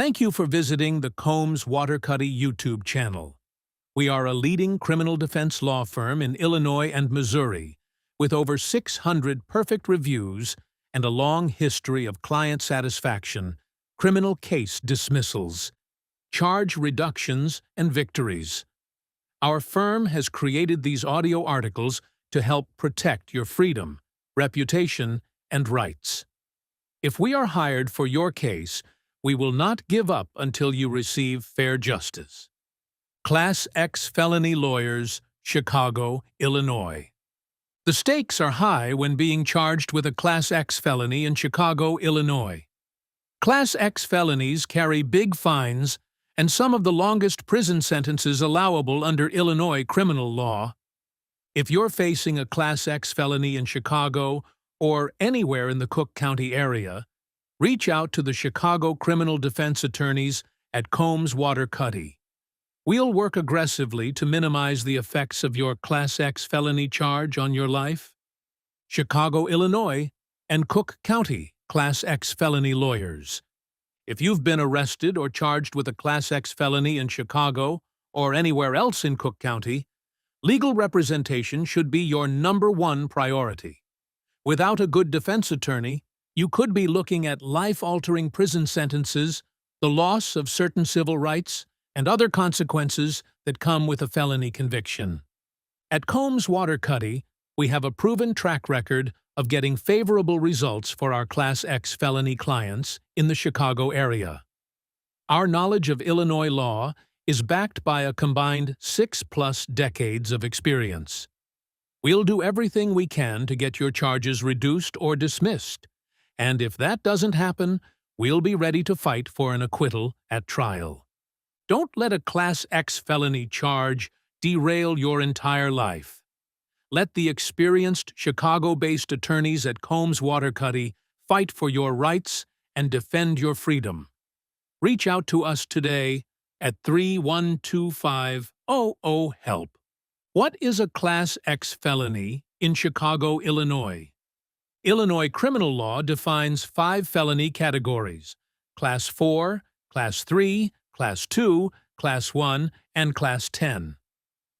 Thank you for visiting the Combs Waterkotte YouTube channel. We are a leading criminal defense law firm in Illinois and Missouri, with over 600 perfect reviews and a long history of client satisfaction, criminal case dismissals, charge reductions, and victories. Our firm has created these audio articles to help protect your freedom, reputation, and rights. If we are hired for your case, we will not give up until you receive fair justice. Class X Felony Lawyers, Chicago, Illinois. The stakes are high when being charged with a Class X felony in Chicago, Illinois. Class X felonies carry big fines and some of the longest prison sentences allowable under Illinois criminal law. If you're facing a Class X felony in Chicago or anywhere in the Cook County area, reach out to the Chicago criminal defense attorneys at Combs Waterkotte. We'll work aggressively to minimize the effects of your Class X felony charge on your life. Chicago, Illinois, and Cook County Class X Felony Lawyers. If you've been arrested or charged with a Class X felony in Chicago or anywhere else in Cook County, legal representation should be your #1 priority. Without a good defense attorney, you could be looking at life-altering prison sentences, the loss of certain civil rights, and other consequences that come with a felony conviction. At Combs Waterkotte, we have a proven track record of getting favorable results for our Class X felony clients in the Chicago area. Our knowledge of Illinois law is backed by a combined 6+ decades of experience. We'll do everything we can to get your charges reduced or dismissed, and if that doesn't happen, we'll be ready to fight for an acquittal at trial. Don't let a Class X felony charge derail your entire life. Let the experienced Chicago-based attorneys at Combs Waterkotte fight for your rights and defend your freedom. Reach out to us today at 312-500-HELP. What is a Class X felony in Chicago, Illinois? Illinois criminal law defines 5 felony categories: Class 4, Class 3, Class 2, Class 1, and Class 10.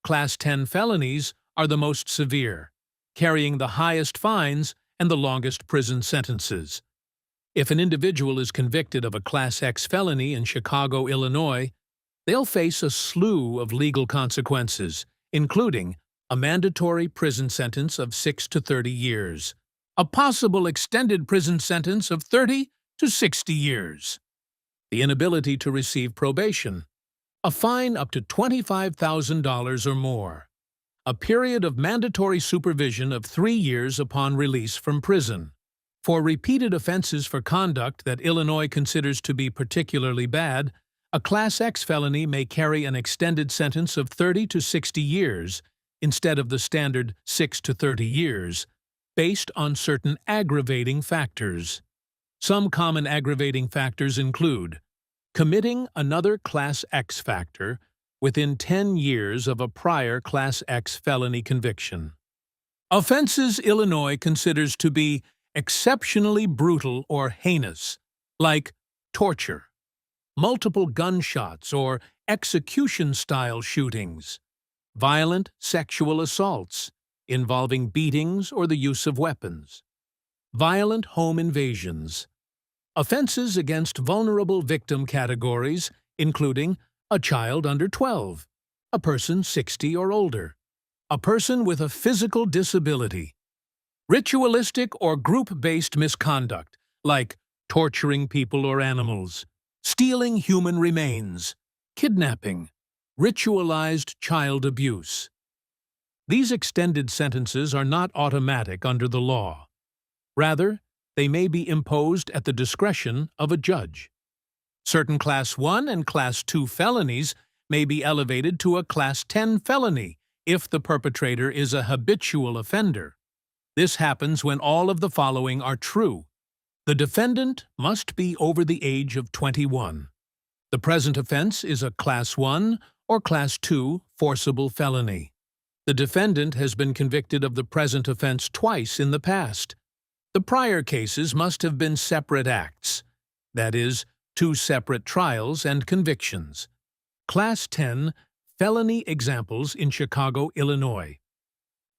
Class 10 felonies are the most severe, carrying the highest fines and the longest prison sentences. If an individual is convicted of a Class X felony in Chicago, Illinois, they'll face a slew of legal consequences, including a mandatory prison sentence of 6 to 30 years, a possible extended prison sentence of 30 to 60 years, the inability to receive probation, a fine up to $25,000 or more, a period of mandatory supervision of 3 years upon release from prison. For repeated offenses for conduct that Illinois considers to be particularly bad, a Class X felony may carry an extended sentence of 30 to 60 years instead of the standard 6 to 30 years, based on certain aggravating factors. Some common aggravating factors include committing another Class X factor within 10 years of a prior Class X felony conviction. Offenses Illinois considers to be exceptionally brutal or heinous, like torture, multiple gunshots or execution-style shootings, violent sexual assaults involving beatings or the use of weapons, violent home invasions, offenses against vulnerable victim categories including a child under 12, a person 60 or older, a person with a physical disability, ritualistic or group-based misconduct like torturing people or animals, stealing human remains, kidnapping, ritualized child abuse. These extended sentences are not automatic under the law. Rather, they may be imposed at the discretion of a judge. Certain Class 1 and Class 2 felonies may be elevated to a Class 10 felony if the perpetrator is a habitual offender. This happens when all of the following are true. The defendant must be over the age of 21. The present offense is a Class 1 or Class 2 forcible felony. The defendant has been convicted of the present offense twice in the past. The prior cases must have been separate acts. That is, 2 separate trials and convictions. Class 10 felony examples in Chicago, Illinois.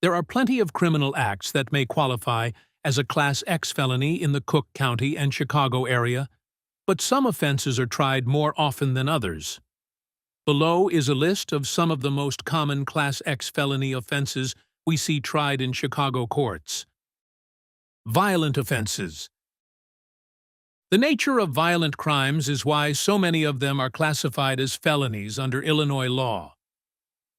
There are plenty of criminal acts that may qualify as a Class X felony in the Cook County and Chicago area, but some offenses are tried more often than others. Below is a list of some of the most common Class X felony offenses we see tried in Chicago courts. Violent offenses. The nature of violent crimes is why so many of them are classified as felonies under Illinois law.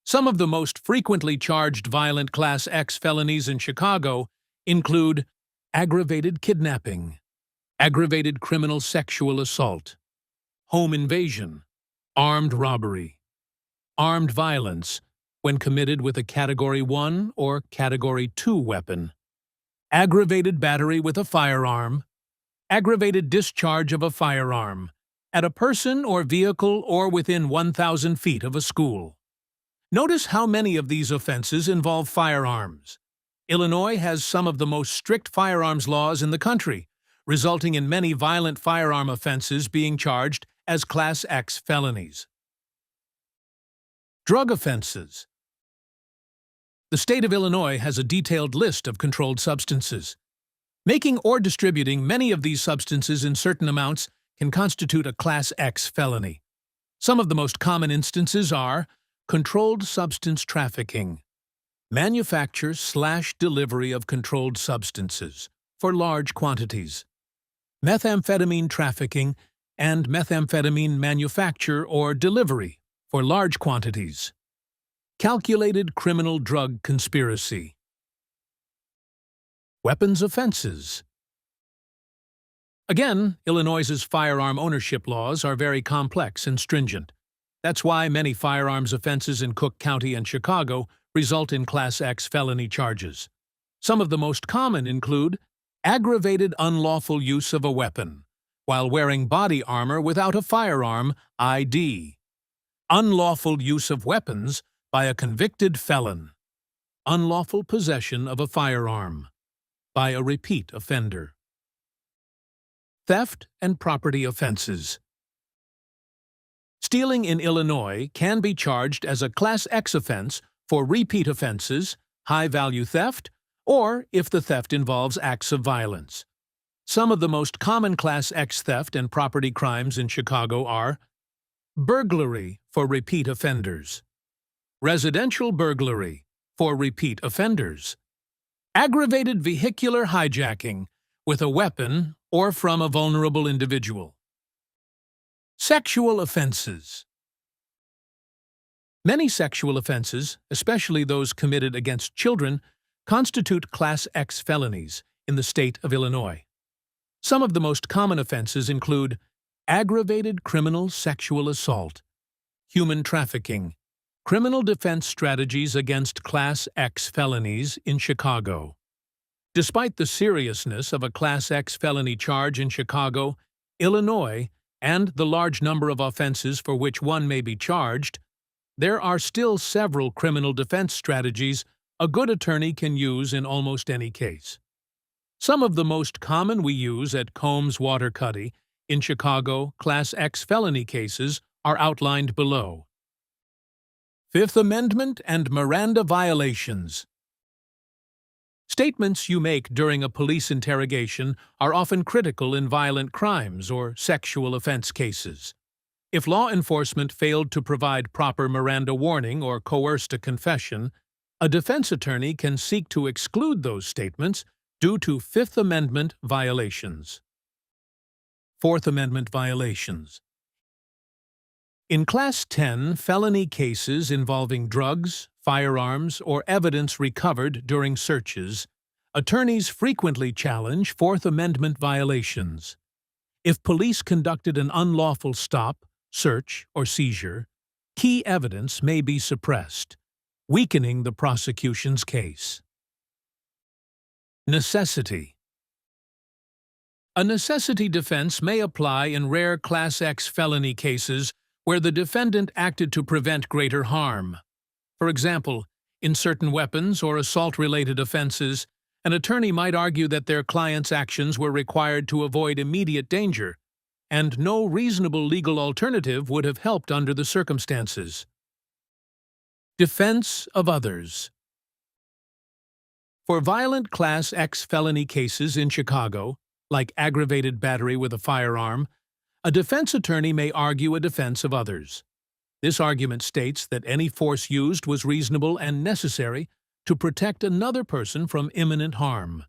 Some of the most frequently charged violent Class X felonies in Chicago include aggravated kidnapping, aggravated criminal sexual assault, home invasion, armed robbery, armed violence when committed with a Category 1 or Category 2 weapon, aggravated battery with a firearm, aggravated discharge of a firearm at a person or vehicle or within 1,000 feet of a school. Notice how many of these offenses involve firearms. Illinois has some of the most strict firearms laws in the country, resulting in many violent firearm offenses being charged as Class X felonies. Drug offenses. The state of Illinois has a detailed list of controlled substances. Making or distributing many of these substances in certain amounts can constitute a Class X felony. Some of the most common instances are controlled substance trafficking, manufacture/delivery of controlled substances for large quantities, methamphetamine trafficking, and methamphetamine manufacture or delivery for large quantities, calculated criminal drug conspiracy. Weapons offenses. Again, Illinois's firearm ownership laws are very complex and stringent. That's why many firearms offenses in Cook County and Chicago result in Class X felony charges. Some of the most common include aggravated unlawful use of a weapon while wearing body armor without a firearm ID, unlawful use of weapons by a convicted felon, unlawful possession of a firearm by a repeat offender. Theft and property offenses. Stealing in Illinois can be charged as a Class X offense for repeat offenses, high-value theft, or if the theft involves acts of violence. Some of the most common Class X theft and property crimes in Chicago are burglary for repeat offenders, residential burglary for repeat offenders, aggravated vehicular hijacking with a weapon or from a vulnerable individual. Sexual offenses. Many sexual offenses, especially those committed against children, constitute Class X felonies in the state of Illinois. Some of the most common offenses include aggravated criminal sexual assault, human trafficking, criminal defense strategies against Class X felonies in Chicago. Despite the seriousness of a Class X felony charge in Chicago, Illinois, and the large number of offenses for which one may be charged, there are still several criminal defense strategies a good attorney can use in almost any case. Some of the most common we use at Combs Waterkotte in Chicago Class X felony cases are outlined below. Fifth Amendment and Miranda violations. Statements you make during a police interrogation are often critical in violent crimes or sexual offense cases. If law enforcement failed to provide proper Miranda warning or coerced a confession, a defense attorney can seek to exclude those statements due to Fifth Amendment violations. Fourth Amendment violations. In Class 10 felony cases involving drugs, firearms, or evidence recovered during searches, attorneys frequently challenge Fourth Amendment violations. If police conducted an unlawful stop, search, or seizure, key evidence may be suppressed, weakening the prosecution's case. Necessity. A necessity defense may apply in rare Class X felony cases where the defendant acted to prevent greater harm. For example, in certain weapons or assault-related offenses, an attorney might argue that their client's actions were required to avoid immediate danger, and no reasonable legal alternative would have helped under the circumstances. Defense of others. For violent Class X felony cases in Chicago, like aggravated battery with a firearm, a defense attorney may argue a defense of others. This argument states that any force used was reasonable and necessary to protect another person from imminent harm,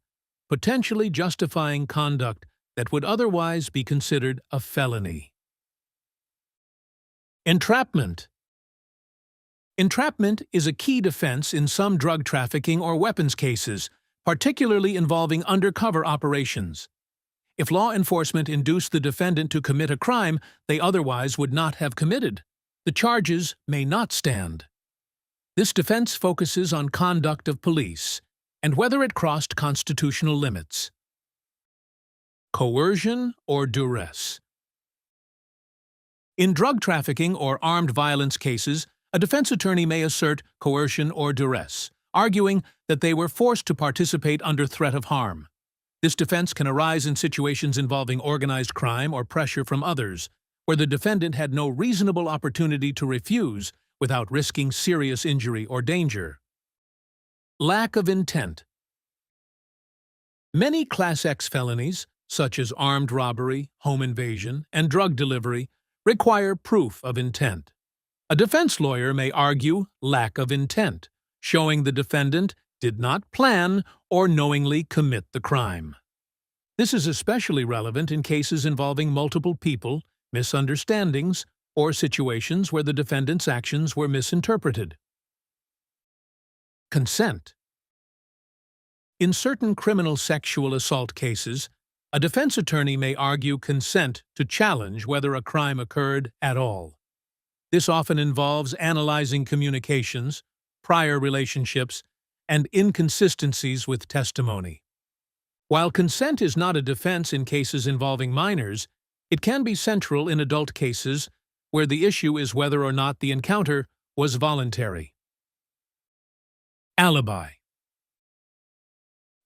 potentially justifying conduct that would otherwise be considered a felony. Entrapment. Entrapment is a key defense in some drug trafficking or weapons cases, particularly involving undercover operations. If law enforcement induced the defendant to commit a crime they otherwise would not have committed, the charges may not stand. This defense focuses on conduct of police and whether it crossed constitutional limits. Coercion or duress. In drug trafficking or armed violence cases, a defense attorney may assert coercion or duress, arguing that they were forced to participate under threat of harm. This defense can arise in situations involving organized crime or pressure from others, where the defendant had no reasonable opportunity to refuse without risking serious injury or danger. Lack of intent. Many Class X felonies, such as armed robbery, home invasion, and drug delivery, require proof of intent. A defense lawyer may argue lack of intent, showing the defendant did not plan or knowingly commit the crime. This is especially relevant in cases involving multiple people, misunderstandings, or situations where the defendant's actions were misinterpreted. Consent. In certain criminal sexual assault cases, a defense attorney may argue consent to challenge whether a crime occurred at all. This often involves analyzing communications, prior relationships, and inconsistencies with testimony. While consent is not a defense in cases involving minors, it can be central in adult cases where the issue is whether or not the encounter was voluntary. Alibi.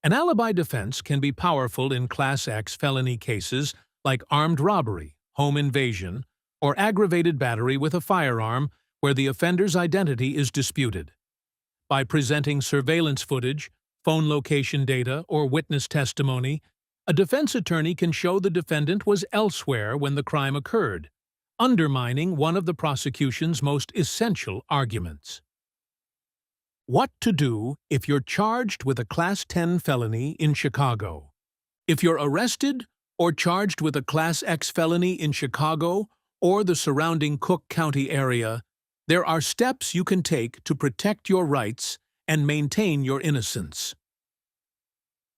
An alibi defense can be powerful in Class X felony cases like armed robbery, home invasion, or aggravated battery with a firearm where the offender's identity is disputed. By presenting surveillance footage, phone location data, or witness testimony, a defense attorney can show the defendant was elsewhere when the crime occurred, undermining one of the prosecution's most essential arguments. What to do if you're charged with a Class 10 felony in Chicago? If you're arrested or charged with a Class X felony in Chicago or the surrounding Cook County area, there are steps you can take to protect your rights and maintain your innocence.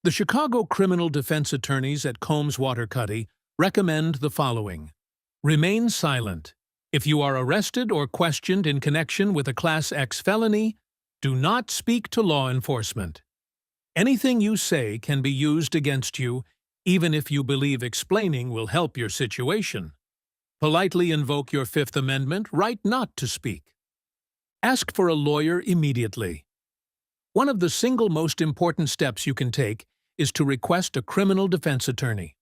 The Chicago criminal defense attorneys at Combs Waterkotte recommend the following. Remain silent. If you are arrested or questioned in connection with a Class X felony, do not speak to law enforcement. Anything you say can be used against you, even if you believe explaining will help your situation. Politely invoke your Fifth Amendment right not to speak. Ask for a lawyer immediately. One of the single most important steps you can take is to request a criminal defense attorney.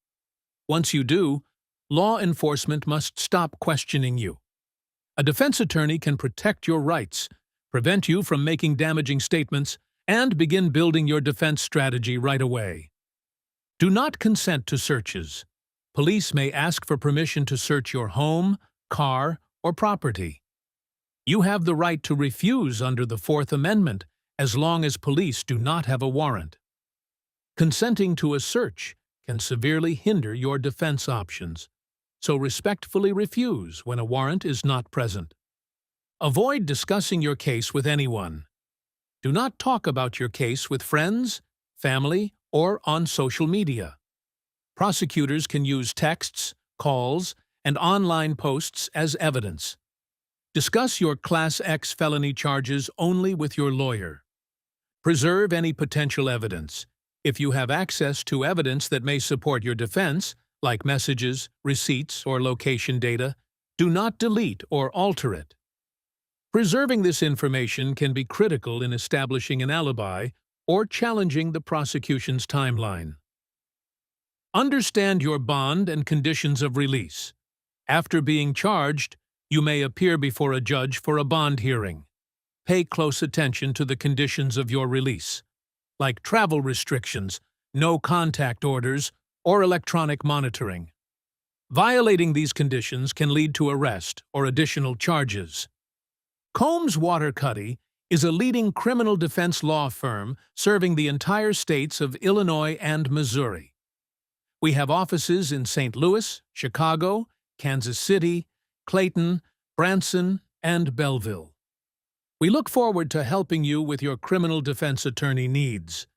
Once you do, law enforcement must stop questioning you. A defense attorney can protect your rights, prevent you from making damaging statements, and begin building your defense strategy right away. Do not consent to searches. Police may ask for permission to search your home, car, or property. You have the right to refuse under the Fourth Amendment as long as police do not have a warrant. Consenting to a search can severely hinder your defense options, so respectfully refuse when a warrant is not present. Avoid discussing your case with anyone. Do not talk about your case with friends, family, or on social media. Prosecutors can use texts, calls, and online posts as evidence. Discuss your Class X felony charges only with your lawyer. Preserve any potential evidence. If you have access to evidence that may support your defense, like messages, receipts, or location data, do not delete or alter it. Preserving this information can be critical in establishing an alibi or challenging the prosecution's timeline. Understand your bond and conditions of release. After being charged, you may appear before a judge for a bond hearing. Pay close attention to the conditions of your release, like travel restrictions, no contact orders, or electronic monitoring. Violating these conditions can lead to arrest or additional charges. Combs Waterkotte is a leading criminal defense law firm serving the entire states of Illinois and Missouri. We have offices in St. Louis, Chicago, Kansas City, Clayton, Branson, and Belleville. We look forward to helping you with your criminal defense attorney needs.